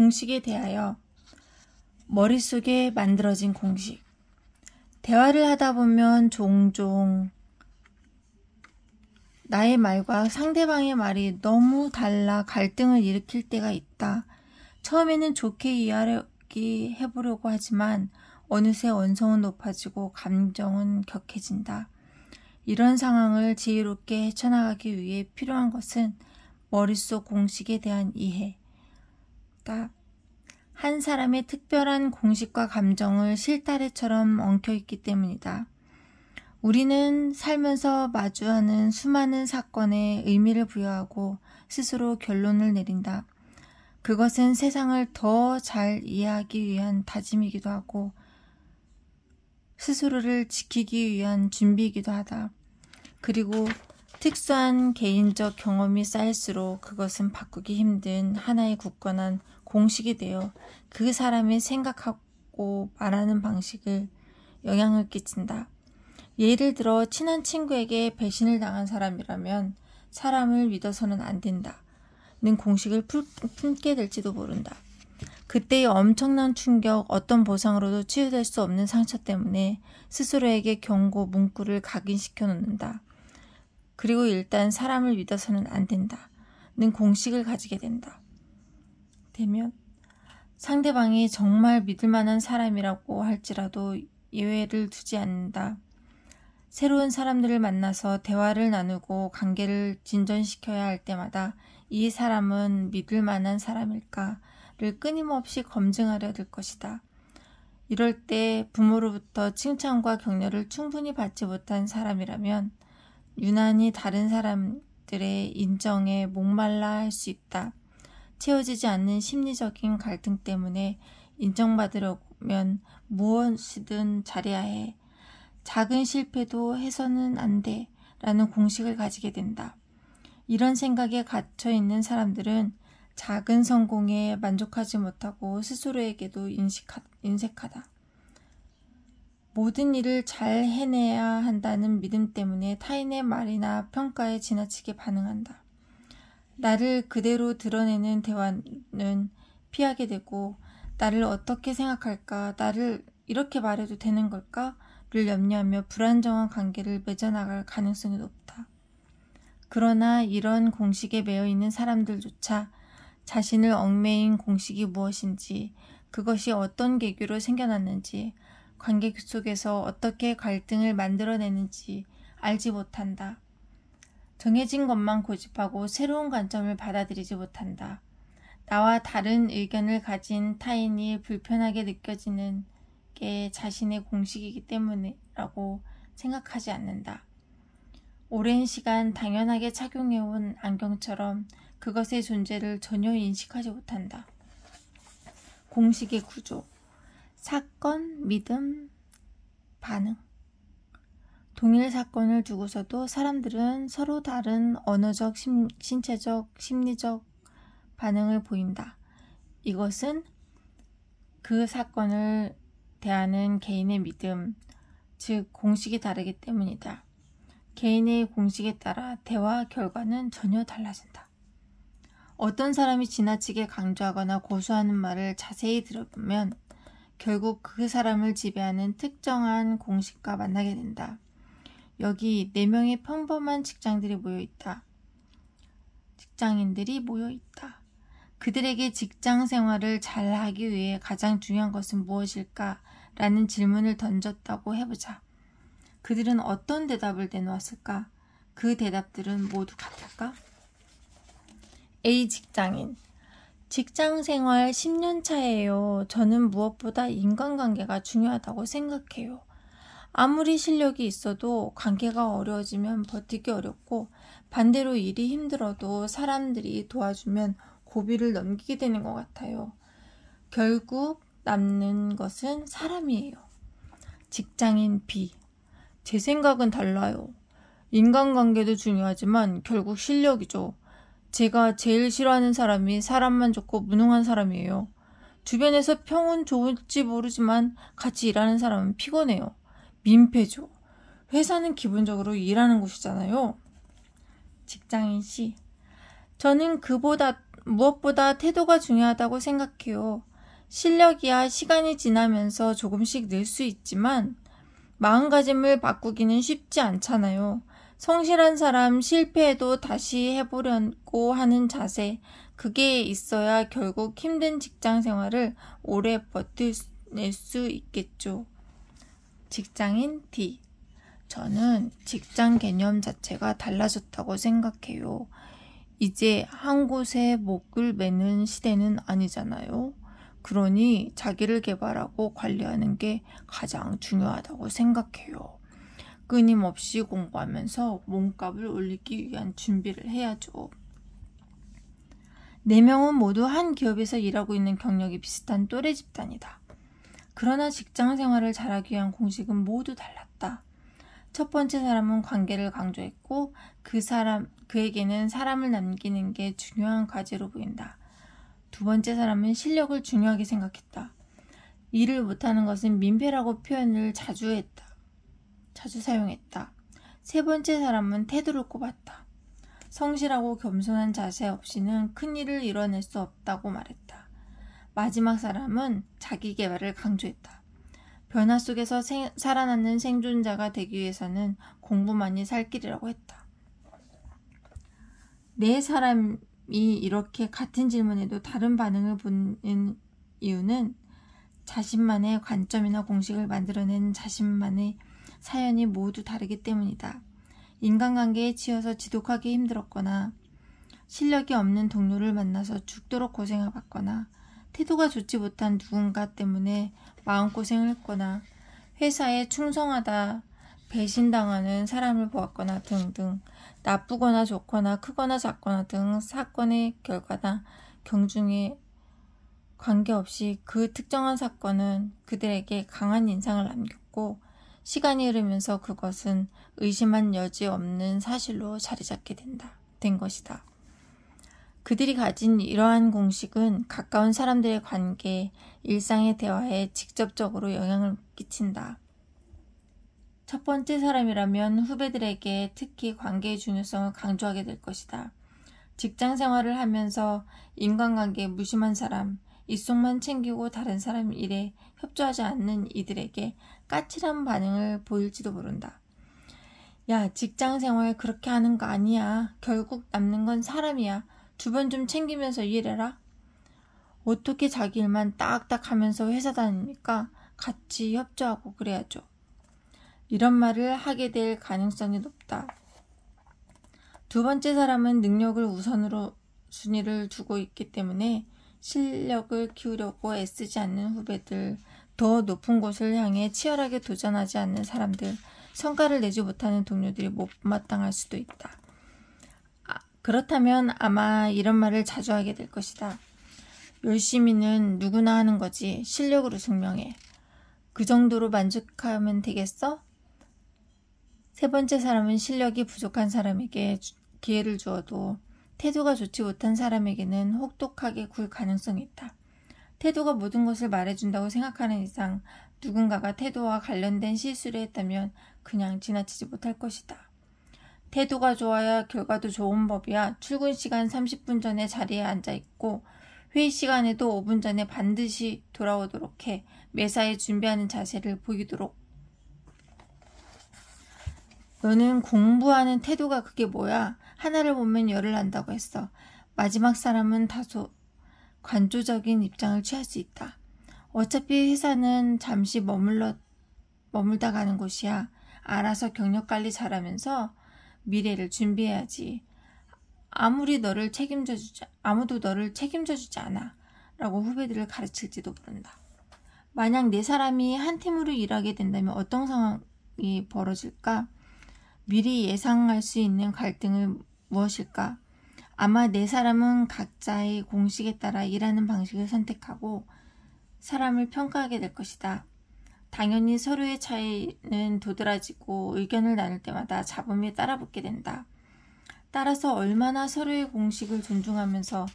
공식에 대하여 머릿속에 만들어진 공식. 대화를 하다 보면 종종 나의 말과 상대방의 말이 너무 달라 갈등을 일으킬 때가 있다. 처음에는 좋게 이야기해보려고 하지만 어느새 언성은 높아지고 감정은 격해진다. 이런 상황을 지혜롭게 헤쳐나가기 위해 필요한 것은 머릿속 공식에 대한 이해. 한 사람의 특별한 공식과 감정을 실타래처럼 엉켜있기 때문이다. 우리는 살면서 마주하는 수많은 사건에 의미를 부여하고 스스로 결론을 내린다. 그것은 세상을 더 잘 이해하기 위한 다짐이기도 하고 스스로를 지키기 위한 준비이기도 하다. 그리고 특수한 개인적 경험이 쌓일수록 그것은 바꾸기 힘든 하나의 굳건한 공식이 되어 그 사람의 생각하고 말하는 방식을 영향을 끼친다. 예를 들어 친한 친구에게 배신을 당한 사람이라면 사람을 믿어서는 안 된다는 공식을 품게 될지도 모른다. 그때의 엄청난 충격, 어떤 보상으로도 치유될 수 없는 상처 때문에 스스로에게 경고 문구를 각인시켜 놓는다. 그리고 일단 사람을 믿어서는 안 된다는 공식을 가지게 되면 상대방이 정말 믿을 만한 사람이라고 할지라도 예외를 두지 않는다. 새로운 사람들을 만나서 대화를 나누고 관계를 진전시켜야 할 때마다 이 사람은 믿을 만한 사람일까를 끊임없이 검증하려 들 것이다. 이럴 때 부모로부터 칭찬과 격려를 충분히 받지 못한 사람이라면 유난히 다른 사람들의 인정에 목말라 할 수 있다. 채워지지 않는 심리적인 갈등 때문에 인정받으려면 무엇이든 잘해야 해. 작은 실패도 해서는 안 돼. 라는 공식을 가지게 된다. 이런 생각에 갇혀있는 사람들은 작은 성공에 만족하지 못하고 스스로에게도 인색하다. 모든 일을 잘 해내야 한다는 믿음 때문에 타인의 말이나 평가에 지나치게 반응한다. 나를 그대로 드러내는 대화는 피하게 되고 나를 어떻게 생각할까, 나를 이렇게 말해도 되는 걸까를 염려하며 불안정한 관계를 맺어나갈 가능성이 높다. 그러나 이런 공식에 매여 있는 사람들조차 자신을 얽매인 공식이 무엇인지, 그것이 어떤 계기로 생겨났는지, 관계 속에서 어떻게 갈등을 만들어내는지 알지 못한다. 정해진 것만 고집하고 새로운 관점을 받아들이지 못한다. 나와 다른 의견을 가진 타인이 불편하게 느껴지는 게 자신의 공식이기 때문이라고 생각하지 않는다. 오랜 시간 당연하게 착용해온 안경처럼 그것의 존재를 전혀 인식하지 못한다. 공식의 구조, 사건, 믿음, 반응. 동일 사건을 두고서도 사람들은 서로 다른 언어적, 신체적, 심리적 반응을 보인다. 이것은 그 사건을 대하는 개인의 믿음, 즉 공식이 다르기 때문이다. 개인의 공식에 따라 대화 결과는 전혀 달라진다. 어떤 사람이 지나치게 강조하거나 고수하는 말을 자세히 들어보면 결국 그 사람을 지배하는 특정한 공식과 만나게 된다. 여기 4명의 평범한 직장인들이 모여 있다. 그들에게 직장 생활을 잘 하기 위해 가장 중요한 것은 무엇일까? 라는 질문을 던졌다고 해보자. 그들은 어떤 대답을 내놓았을까? 그 대답들은 모두 같을까? A 직장인. 직장 생활 10년 차예요. 저는 무엇보다 인간관계가 중요하다고 생각해요. 아무리 실력이 있어도 관계가 어려워지면 버티기 어렵고 반대로 일이 힘들어도 사람들이 도와주면 고비를 넘기게 되는 것 같아요. 결국 남는 것은 사람이에요. 직장인 B. 제 생각은 달라요. 인간관계도 중요하지만 결국 실력이죠. 제가 제일 싫어하는 사람이 사람만 좋고 무능한 사람이에요. 주변에서 평은 좋을지 모르지만 같이 일하는 사람은 피곤해요. 민폐죠. 회사는 기본적으로 일하는 곳이잖아요. 직장인 C. 저는 그보다 무엇보다 태도가 중요하다고 생각해요. 실력이야 시간이 지나면서 조금씩 늘 수 있지만 마음가짐을 바꾸기는 쉽지 않잖아요. 성실한 사람, 실패해도 다시 해보려고 하는 자세, 그게 있어야 결국 힘든 직장 생활을 오래 버텨낼 수 있겠죠. 직장인 D. 저는 직장 개념 자체가 달라졌다고 생각해요. 이제 한 곳에 목을 매는 시대는 아니잖아요. 그러니 자기를 개발하고 관리하는 게 가장 중요하다고 생각해요. 끊임없이 공부하면서 몸값을 올리기 위한 준비를 해야죠. 4명은 모두 한 기업에서 일하고 있는 경력이 비슷한 또래 집단이다. 그러나 직장 생활을 잘하기 위한 공식은 모두 달랐다. 첫 번째 사람은 관계를 강조했고 그에게는 사람을 남기는 게 중요한 과제로 보인다. 두 번째 사람은 실력을 중요하게 생각했다. 일을 못하는 것은 민폐라고 표현을 자주 사용했다. 세 번째 사람은 태도를 꼽았다. 성실하고 겸손한 자세 없이는 큰 일을 이뤄낼 수 없다고 말했다. 마지막 사람은 자기 개발을 강조했다. 변화 속에서 살아남는 생존자가 되기 위해서는 공부만이 살 길이라고 했다. 네 사람이 이렇게 같은 질문에도 다른 반응을 보이는 이유는 자신만의 관점이나 공식을 만들어낸 자신만의 사연이 모두 다르기 때문이다. 인간관계에 치여서 지독하게 힘들었거나 실력이 없는 동료를 만나서 죽도록 고생해봤거나 태도가 좋지 못한 누군가 때문에 마음고생을 했거나 회사에 충성하다 배신당하는 사람을 보았거나 등등 나쁘거나 좋거나 크거나 작거나 등 사건의 결과나 경중에 관계없이 그 특정한 사건은 그들에게 강한 인상을 남겼고 시간이 흐르면서 그것은 의심한 여지 없는 사실로 자리 잡게 된 것이다. 그들이 가진 이러한 공식은 가까운 사람들의 관계, 일상의 대화에 직접적으로 영향을 끼친다. 첫 번째 사람이라면 후배들에게 특히 관계의 중요성을 강조하게 될 것이다. 직장 생활을 하면서 인간관계에 무심한 사람, 입속만 챙기고 다른 사람 일에 협조하지 않는 이들에게 까칠한 반응을 보일지도 모른다. 야, 직장 생활 그렇게 하는 거 아니야. 결국 남는 건 사람이야. 주변 좀 챙기면서 일해라. 어떻게 자기 일만 딱딱 하면서 회사 다닙니까? 같이 협조하고 그래야죠. 이런 말을 하게 될 가능성이 높다. 두 번째 사람은 능력을 우선으로 순위를 두고 있기 때문에 실력을 키우려고 애쓰지 않는 후배들, 더 높은 곳을 향해 치열하게 도전하지 않는 사람들, 성과를 내지 못하는 동료들이 못마땅할 수도 있다. 그렇다면 아마 이런 말을 자주 하게 될 것이다. 열심히는 누구나 하는 거지 실력으로 증명해. 그 정도로 만족하면 되겠어? 세 번째 사람은 실력이 부족한 사람에게 기회를 주어도 태도가 좋지 못한 사람에게는 혹독하게 굴 가능성이 있다. 태도가 모든 것을 말해준다고 생각하는 이상 누군가가 태도와 관련된 실수를 했다면 그냥 지나치지 못할 것이다. 태도가 좋아야 결과도 좋은 법이야. 출근 시간 30분 전에 자리에 앉아있고 회의 시간에도 5분 전에 반드시 돌아오도록 해. 매사에 준비하는 자세를 보이도록. 너는 공부하는 태도가 그게 뭐야? 하나를 보면 열을 난다고 했어. 마지막 사람은 다소 관조적인 입장을 취할 수 있다. 어차피 회사는 잠시 머물다 가는 곳이야. 알아서 경력관리 잘하면서 미래를 준비해야지. 아무도 너를 책임져주지 않아. 라고 후배들을 가르칠지도 모른다. 만약 네 사람이 한 팀으로 일하게 된다면 어떤 상황이 벌어질까? 미리 예상할 수 있는 갈등은 무엇일까? 아마 네 사람은 각자의 공식에 따라 일하는 방식을 선택하고 사람을 평가하게 될 것이다. 당연히 서로의 차이는 도드라지고 의견을 나눌 때마다 잡음이 따라붙게 된다. 따라서 얼마나 서로의 공식을 존중하면서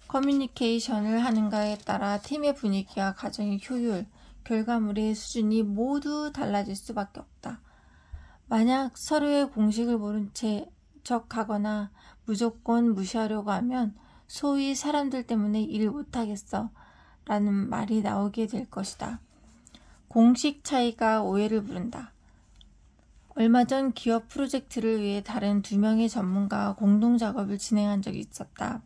커뮤니케이션을 하는가에 따라 팀의 분위기와 가정의 효율, 결과물의 수준이 모두 달라질 수밖에 없다. 만약 서로의 공식을 모른 채 집착하거나 무조건 무시하려고 하면 소위 사람들 때문에 일 못하겠어 라는 말이 나오게 될 것이다. 공식 차이가 오해를 부른다. 얼마 전 기업 프로젝트를 위해 다른 2명의 전문가와 공동 작업을 진행한 적이 있었다.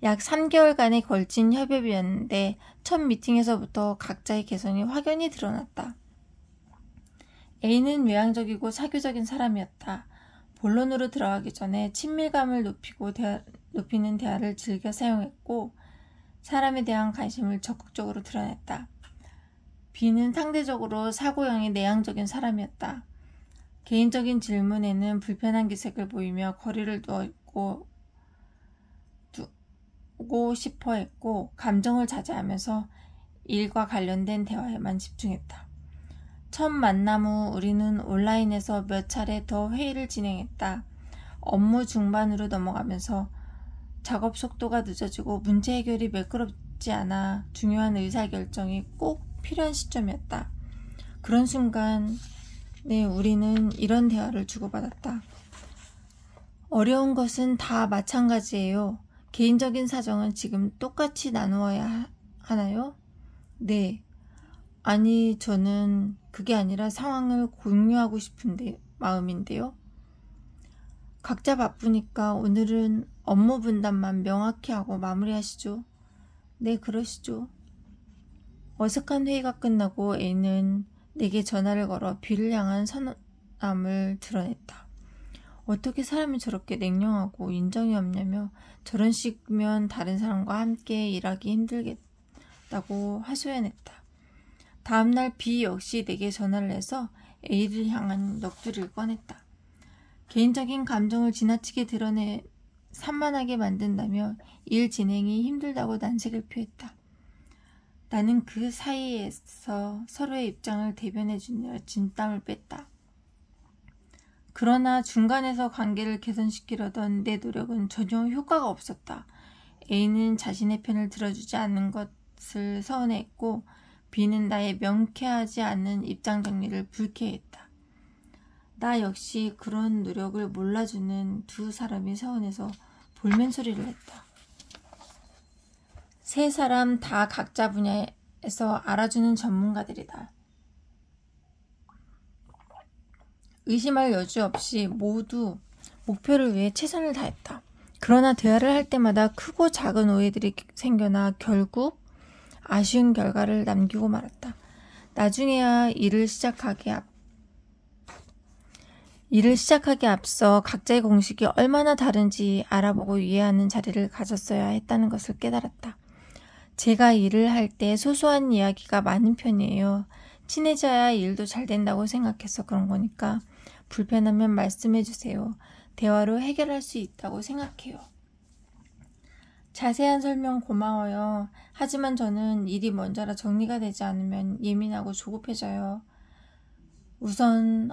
약 3개월간에 걸친 협업이었는데 첫 미팅에서부터 각자의 개성이 확연히 드러났다. A는 외향적이고 사교적인 사람이었다. 본론으로 들어가기 전에 친밀감을 높이는 대화를 즐겨 사용했고 사람에 대한 관심을 적극적으로 드러냈다. B는 상대적으로 사고형의 내향적인 사람이었다. 개인적인 질문에는 불편한 기색을 보이며 거리를 두고 싶어 했고 감정을 자제하면서 일과 관련된 대화에만 집중했다. 첫 만남 후 우리는 온라인에서 몇 차례 더 회의를 진행했다. 업무 중반으로 넘어가면서 작업 속도가 늦어지고 문제 해결이 매끄럽지 않아 중요한 의사결정이 꼭 필요한 시점이었다. 그런 순간에 우리는 이런 대화를 주고받았다. 어려운 것은 다 마찬가지예요. 개인적인 사정은 지금 똑같이 나누어야 하나요? 네. 아니, 저는 그게 아니라 상황을 공유하고 싶은 마음인데요. 각자 바쁘니까 오늘은 업무 분담만 명확히 하고 마무리하시죠. 네, 그러시죠. 어색한 회의가 끝나고 A는 내게 전화를 걸어 B를 향한 선함을 드러냈다. 어떻게 사람이 저렇게 냉정하고 인정이 없냐며 저런 식이면 다른 사람과 함께 일하기 힘들겠다고 하소연했다. 다음날 B 역시 내게 전화를 해서 A를 향한 넋두리를 꺼냈다. 개인적인 감정을 지나치게 드러내 산만하게 만든다며 일 진행이 힘들다고 난색을 표했다. 나는 그 사이에서 서로의 입장을 대변해주며 진땀을 뺐다. 그러나 중간에서 관계를 개선시키려던 내 노력은 전혀 효과가 없었다. A는 자신의 편을 들어주지 않는 것을 서운해했고 B는 나의 명쾌하지 않은 입장 정리를 불쾌했다. 나 역시 그런 노력을 몰라주는 두 사람이 서운해서 볼멘 소리를 했다. 세 사람 다 각자 분야에서 알아주는 전문가들이다. 의심할 여지 없이 모두 목표를 위해 최선을 다했다. 그러나 대화를 할 때마다 크고 작은 오해들이 생겨나 결국 아쉬운 결과를 남기고 말았다. 나중에야 일을 시작하기 앞서 각자의 공식이 얼마나 다른지 알아보고 이해하는 자리를 가졌어야 했다는 것을 깨달았다. 제가 일을 할 때 소소한 이야기가 많은 편이에요. 친해져야 일도 잘 된다고 생각해서 그런 거니까 불편하면 말씀해 주세요. 대화로 해결할 수 있다고 생각해요. 자세한 설명 고마워요. 하지만 저는 일이 먼저라 정리가 되지 않으면 예민하고 조급해져요. 우선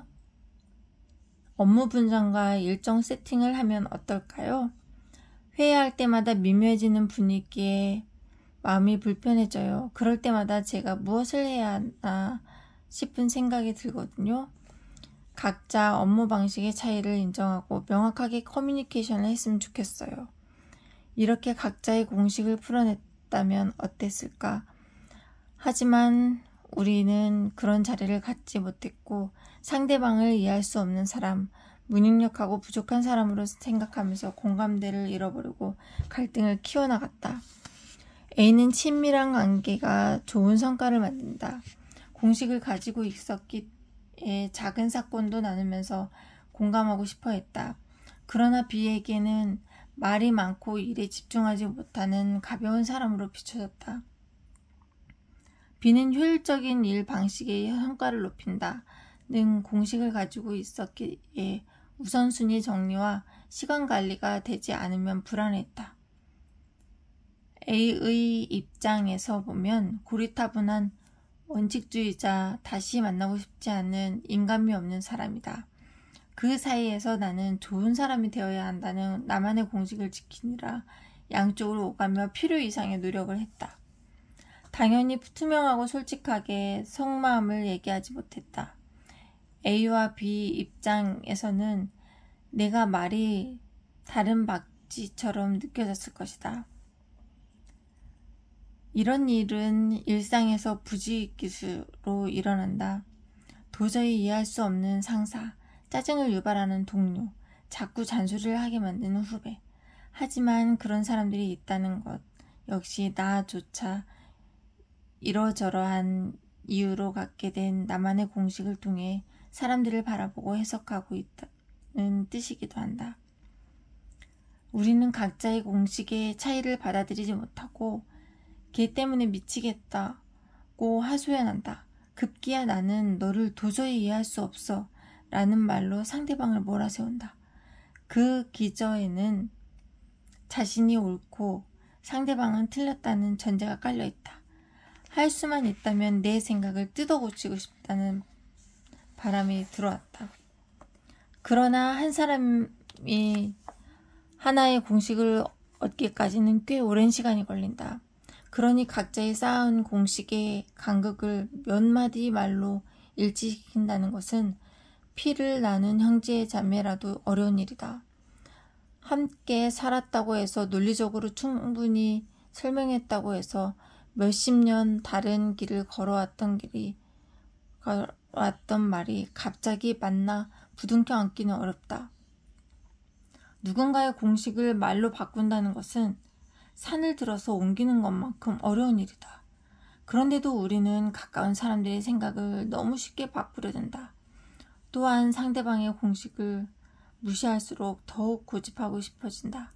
업무 분장과 일정 세팅을 하면 어떨까요? 회의할 때마다 미묘해지는 분위기에 마음이 불편해져요. 그럴 때마다 제가 무엇을 해야 하나 싶은 생각이 들거든요. 각자 업무 방식의 차이를 인정하고 명확하게 커뮤니케이션을 했으면 좋겠어요. 이렇게 각자의 공식을 풀어냈다면 어땠을까? 하지만 우리는 그런 자리를 갖지 못했고 상대방을 이해할 수 없는 사람, 무능력하고 부족한 사람으로 생각하면서 공감대를 잃어버리고 갈등을 키워나갔다. A는 친밀한 관계가 좋은 성과를 만든다. 공식을 가지고 있었기에 작은 사건도 나누면서 공감하고 싶어 했다. 그러나 B에게는 말이 많고 일에 집중하지 못하는 가벼운 사람으로 비춰졌다. B는 효율적인 일 방식의 성과를 높인다는 공식을 가지고 있었기에 우선순위 정리와 시간 관리가 되지 않으면 불안했다. A의 입장에서 보면 고리타분한 원칙주의자, 다시 만나고 싶지 않은 인간미 없는 사람이다. 그 사이에서 나는 좋은 사람이 되어야 한다는 나만의 공식을 지키느라 양쪽으로 오가며 필요 이상의 노력을 했다. 당연히 투명하고 솔직하게 속마음을 얘기하지 못했다. A와 B 입장에서는 내가 말이 다른 박쥐처럼 느껴졌을 것이다. 이런 일은 일상에서 부지기수로 일어난다. 도저히 이해할 수 없는 상사, 짜증을 유발하는 동료, 자꾸 잔소리를 하게 만드는 후배. 하지만 그런 사람들이 있다는 것 역시 나조차 이러저러한 이유로 갖게 된 나만의 공식을 통해 사람들을 바라보고 해석하고 있다는 뜻이기도 한다. 우리는 각자의 공식의 차이를 받아들이지 못하고 걔 때문에 미치겠다고 하소연한다. 급기야 나는 너를 도저히 이해할 수 없어 라는 말로 상대방을 몰아세운다. 그 기저에는 자신이 옳고 상대방은 틀렸다는 전제가 깔려있다. 할 수만 있다면 내 생각을 뜯어고치고 싶다는 바람이 들어왔다. 그러나 한 사람이 하나의 공식을 얻기까지는 꽤 오랜 시간이 걸린다. 그러니 각자의 쌓은 공식의 간극을 몇 마디 말로 일치시킨다는 것은 피를 나눈 형제 자매라도 어려운 일이다. 함께 살았다고 해서 논리적으로 충분히 설명했다고 해서 몇십 년 다른 길을 걸어왔던 말이 갑자기 만나 부둥켜 안기는 어렵다. 누군가의 공식을 말로 바꾼다는 것은 산을 들어서 옮기는 것만큼 어려운 일이다. 그런데도 우리는 가까운 사람들의 생각을 너무 쉽게 바꾸려 든다. 또한 상대방의 공식을 무시할수록 더욱 고집하고 싶어진다.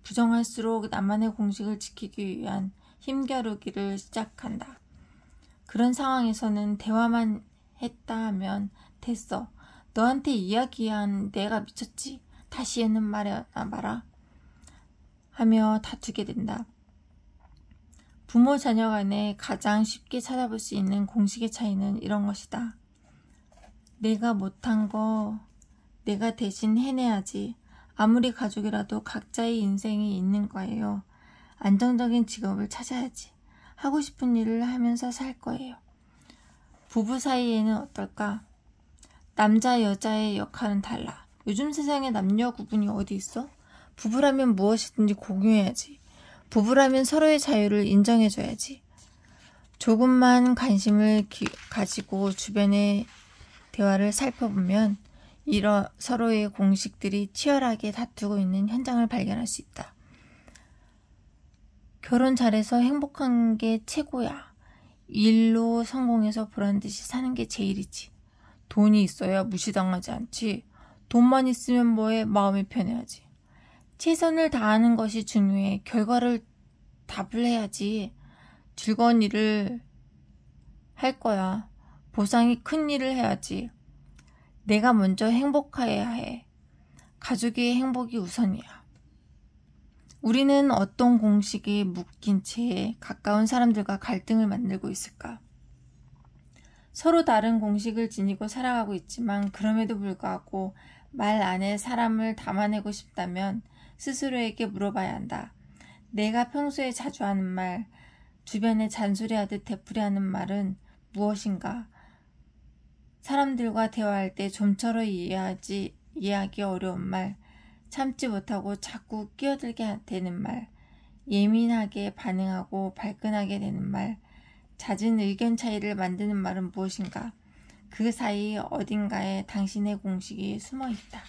부정할수록 나만의 공식을 지키기 위한 힘겨루기를 시작한다. 그런 상황에서는 대화만 했다 하면 됐어. 너한테 이야기한 내가 미쳤지. 다시 얘는 말아 하며 다투게 된다. 부모 자녀 간에 가장 쉽게 찾아볼 수 있는 공식의 차이는 이런 것이다. 내가 못한 거 내가 대신 해내야지. 아무리 가족이라도 각자의 인생이 있는 거예요. 안정적인 직업을 찾아야지. 하고 싶은 일을 하면서 살 거예요. 부부 사이에는 어떨까? 남자 여자의 역할은 달라. 요즘 세상에 남녀 구분이 어디 있어? 부부라면 무엇이든지 공유해야지. 부부라면 서로의 자유를 인정해줘야지. 조금만 관심을 가지고 주변의 대화를 살펴보면 서로의 공식들이 치열하게 다투고 있는 현장을 발견할 수 있다. 결혼 잘해서 행복한 게 최고야. 일로 성공해서 보란듯이 사는 게 제일이지. 돈이 있어야 무시당하지 않지. 돈만 있으면 뭐해? 마음이 편해야지. 최선을 다하는 것이 중요해. 결과를 답을 해야지. 즐거운 일을 할 거야. 보상이 큰 일을 해야지. 내가 먼저 행복해야 해. 가족의 행복이 우선이야. 우리는 어떤 공식에 묶인 채 가까운 사람들과 갈등을 만들고 있을까? 서로 다른 공식을 지니고 살아가고 있지만 그럼에도 불구하고 말 안에 사람을 담아내고 싶다면 스스로에게 물어봐야 한다. 내가 평소에 자주 하는 말, 주변에 잔소리하듯 되풀이하는 말은 무엇인가? 사람들과 대화할 때 좀처럼 이해하기 어려운 말, 참지 못하고 자꾸 끼어들게 되는 말, 예민하게 반응하고 발끈하게 되는 말, 잦은 의견 차이를 만드는 말은 무엇인가? 그 사이 어딘가에 당신의 공식이 숨어 있다.